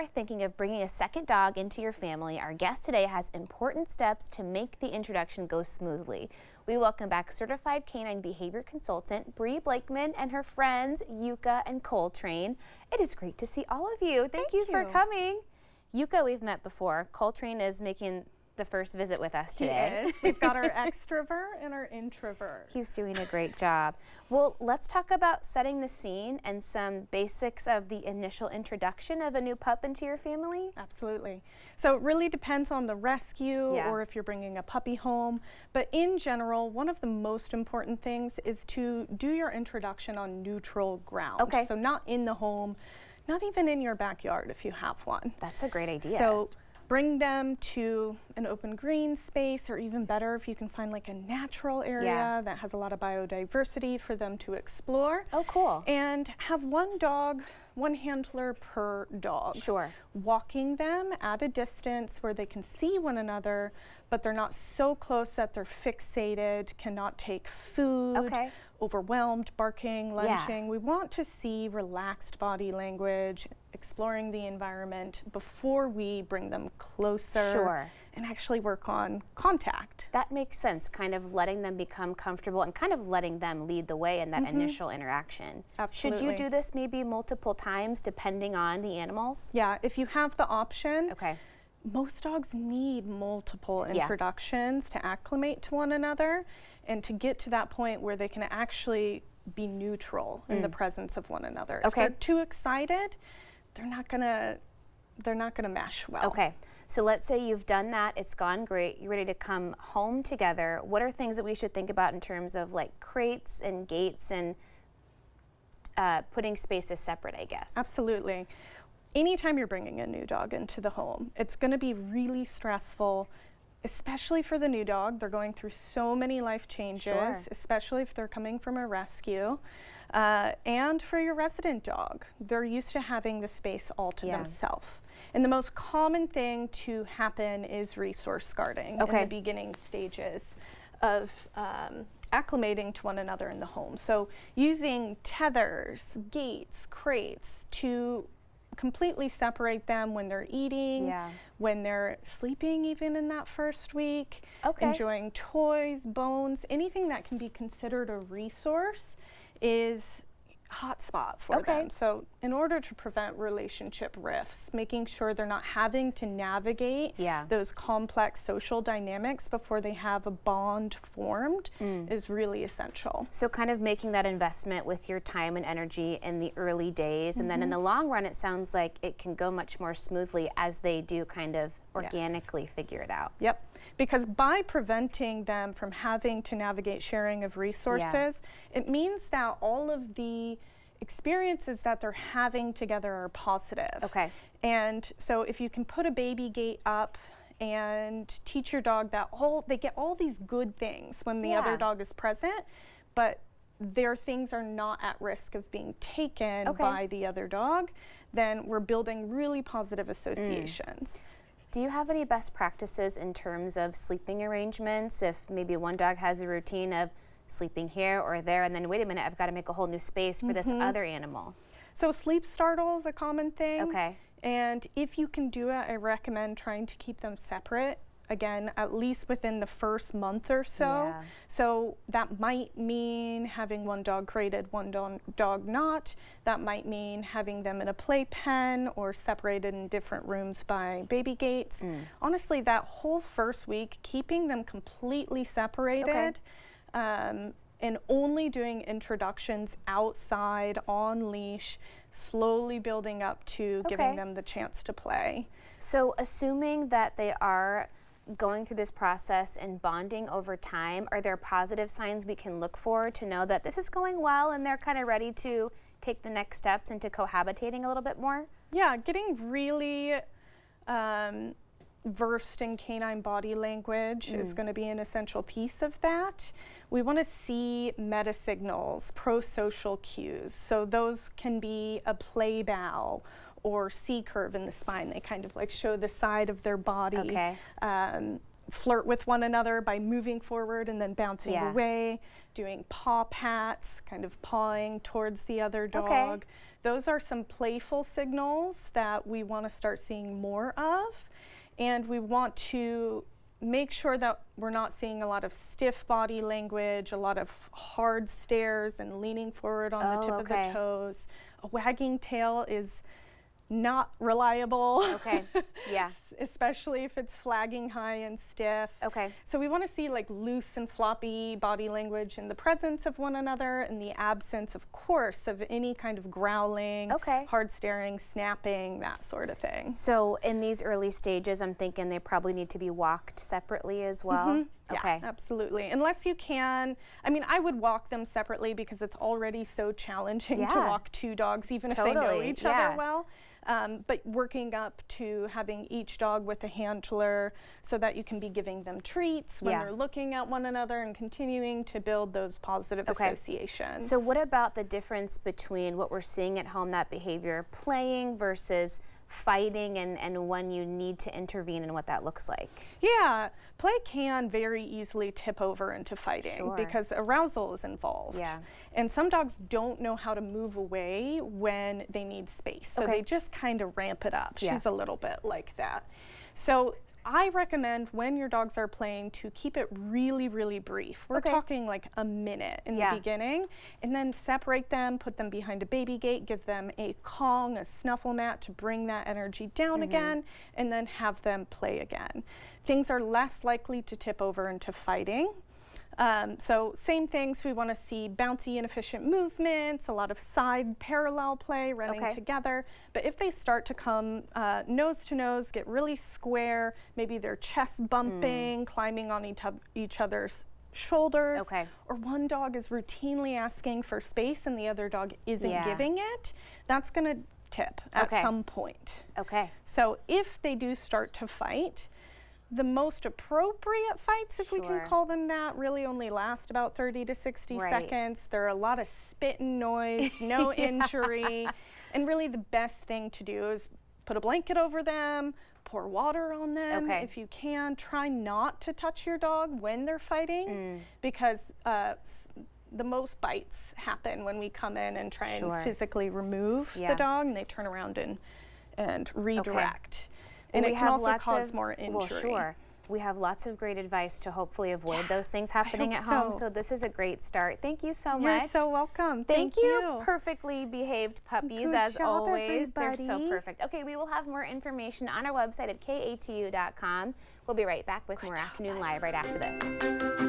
are thinking of bringing a second dog into your family, our guest today has important steps to make the introduction go smoothly. We welcome back certified canine behavior consultant Brie Blakeman and her friends Yuka and Coltrane. It is great to see all of you. Thank you for coming. Yuka, we've met before. Coltrane is making the first visit with us today. He is. We've got our extrovert and our introvert. He's doing a great job. Well, let's talk about setting the scene and some basics of the initial introduction of a new pup into your family. Absolutely. So it really depends on the rescue or if you're bringing a puppy home. But in general, one of the most important things is to do your introduction on neutral ground. Okay. So not in the home, not even in your backyard if you have one. That's a great idea. So bring them to an open green space, or even better if you can find like a natural area that has a lot of biodiversity for them to explore. Oh, cool. And have one dog, one handler per dog. Sure. Walking them at a distance where they can see one another, but they're not so close that they're fixated, cannot take food, overwhelmed, barking, lunging. We want to see relaxed body language, exploring the environment before we bring them closer and actually work on contact. That makes sense, kind of letting them become comfortable and kind of letting them lead the way in that initial interaction. Absolutely. Should you do this maybe multiple times depending on the animals? Yeah, if you have the option. Okay. Most dogs need multiple introductions to acclimate to one another and to get to that point where they can actually be neutral in the presence of one another. If they're too excited, they're not gonna mesh well. Okay, so let's say you've done that, it's gone great, you're ready to come home together. What are things that we should think about in terms of like crates and gates and putting spaces separate, I guess? Absolutely. Anytime you're bringing a new dog into the home, it's going to be really stressful, especially for the new dog. They're going through so many life changes, especially if they're coming from a rescue. And for your resident dog, they're used to having the space all to themselves. And the most common thing to happen is resource guarding in the beginning stages of acclimating to one another in the home. So using tethers, gates, crates to completely separate them when they're eating, when they're sleeping even in that first week, enjoying toys, bones, anything that can be considered a resource is hotspot for them. So in order to prevent relationship rifts, making sure they're not having to navigate those complex social dynamics before they have a bond formed is really essential. So kind of making that investment with your time and energy in the early days, and then in the long run it sounds like it can go much more smoothly as they do kind of organically figure it out. Yep. Because by preventing them from having to navigate sharing of resources, it means that all of the experiences that they're having together are positive. And so if you can put a baby gate up and teach your dog that they get all these good things when the other dog is present, but their things are not at risk of being taken by the other dog, then we're building really positive associations. Do you have any best practices in terms of sleeping arrangements? If maybe one dog has a routine of sleeping here or there, and then wait a minute, I've got to make a whole new space for this other animal. So sleep startle is a common thing. And if you can do it, I recommend trying to keep them separate. Again, at least within the first month or so. So that might mean having one dog crated, one dog not. That might mean having them in a playpen or separated in different rooms by baby gates. Honestly, that whole first week, keeping them completely separated and only doing introductions outside on leash, slowly building up to giving them the chance to play. So assuming that they are going through this process and bonding over time, are there positive signs we can look for to know that this is going well and they're kind of ready to take the next steps into cohabitating a little bit more? Yeah, getting really versed in canine body language is going to be an essential piece of that. We want to see meta signals, pro-social cues. So those can be a play bow or C curve in the spine. They kind of like show the side of their body. flirt with one another by moving forward and then bouncing Yeah. away, doing paw pats, kind of pawing towards the other dog. Okay. Those are some playful signals that we want to start seeing more of, and we want to make sure that we're not seeing a lot of stiff body language, a lot of hard stares and leaning forward on the tip of the toes. A wagging tail is not reliable. Okay, yeah. Especially if it's flagging high and stiff. Okay. So we want to see like loose and floppy body language in the presence of one another, in the absence, of course, of any kind of growling, Okay. hard staring, snapping, that sort of thing. So in these early stages, I'm thinking they probably need to be walked separately as well. Okay. Yeah, absolutely. Unless you can, I mean, I would walk them separately because it's already so challenging to Yeah. walk two dogs, even if they know Totally, each yeah. other well. But working up to having each dog with a handler so that you can be giving them treats when Yeah. they're looking at one another and continuing to build those positive Okay. associations. So what about the difference between what we're seeing at home, that behavior, playing versus fighting, and when you need to intervene and what that looks like? Yeah, play can very easily tip over into fighting Sure. because arousal is involved. Yeah. And some dogs don't know how to move away when they need space. So Okay. they just kind of ramp it up. Yeah. She's a little bit like that. So I recommend when your dogs are playing to keep it really, really brief. We're Okay. talking like a minute in Yeah. the beginning, and then separate them, put them behind a baby gate, give them a Kong, a snuffle mat to bring that energy down again, and then have them play again. Things are less likely to tip over into fighting. So same things, we want to see bouncy and efficient movements, a lot of side parallel play, running Okay. together. But if they start to come nose to nose, get really square, maybe they're chest bumping, climbing on each other's shoulders, Okay. or one dog is routinely asking for space and the other dog isn't Yeah. giving it, that's going to tip at Okay. some point. Okay. So if they do start to fight, the most appropriate fights, if we Sure. can call them that, really only last about 30 to 60 Right. seconds. There are a lot of spit and noise, no injury. And really the best thing to do is put a blanket over them, pour water on them. Okay. If you can, try not to touch your dog when they're fighting because the most bites happen when we come in and try Sure. and physically remove Yeah. the dog, and they turn around and redirect. And We it can have also lots cause of- more injury. Well, sure. We have lots of great advice to hopefully avoid those things happening hope at home. so. So this is a great start. Thank you so You're much. so welcome. Thank you, perfectly behaved puppies, Good as job, always. They're so everybody. perfect. Okay, we will have more information on our website at katu.com. We'll be right back with more Afternoon Live right after this.